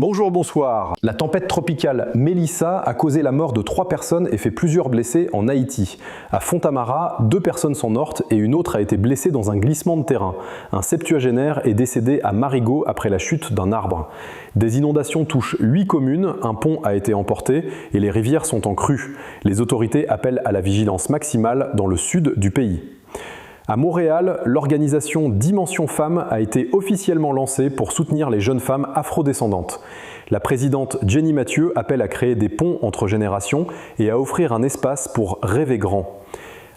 Bonjour, bonsoir. La tempête tropicale Mélissa a causé la mort de 3 personnes et fait plusieurs blessés en Haïti. À Fontamara, 2 personnes sont mortes et une autre a été blessée dans un glissement de terrain. Un septuagénaire est décédé à Marigot après la chute d'un arbre. Des inondations touchent 8 communes, un pont a été emporté et les rivières sont en crue. Les autorités appellent à la vigilance maximale dans le sud du pays. À Montréal, l'organisation Dimension Femmes a été officiellement lancée pour soutenir les jeunes femmes afrodescendantes. La présidente Jenny Mathieu appelle à créer des ponts entre générations et à offrir un espace pour rêver grand.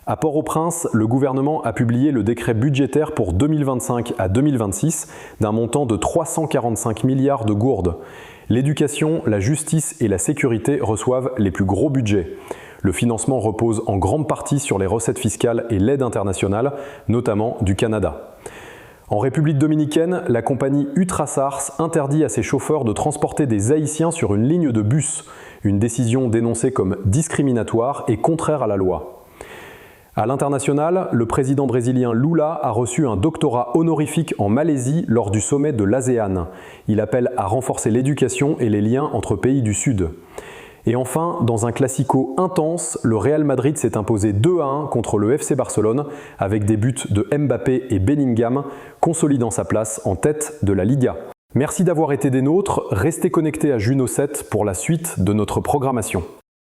À Port-au-Prince, le gouvernement a publié le décret budgétaire pour 2025 à 2026 d'un montant de 345 milliards de gourdes. L'éducation, la justice et la sécurité reçoivent les plus gros budgets. Le financement repose en grande partie sur les recettes fiscales et l'aide internationale, notamment du Canada. En République dominicaine, la compagnie Utrasars interdit à ses chauffeurs de transporter des Haïtiens sur une ligne de bus, une décision dénoncée comme discriminatoire et contraire à la loi. À l'international, le président brésilien Lula a reçu un doctorat honorifique en Malaisie lors du sommet de l'ASEAN. Il appelle à renforcer l'éducation et les liens entre pays du Sud. Et enfin, dans un classico intense, le Real Madrid s'est imposé 2-1 contre le FC Barcelone avec des buts de Mbappé et Bellingham, consolidant sa place en tête de la Liga. Merci d'avoir été des nôtres, restez connectés à Juno 7 pour la suite de notre programmation.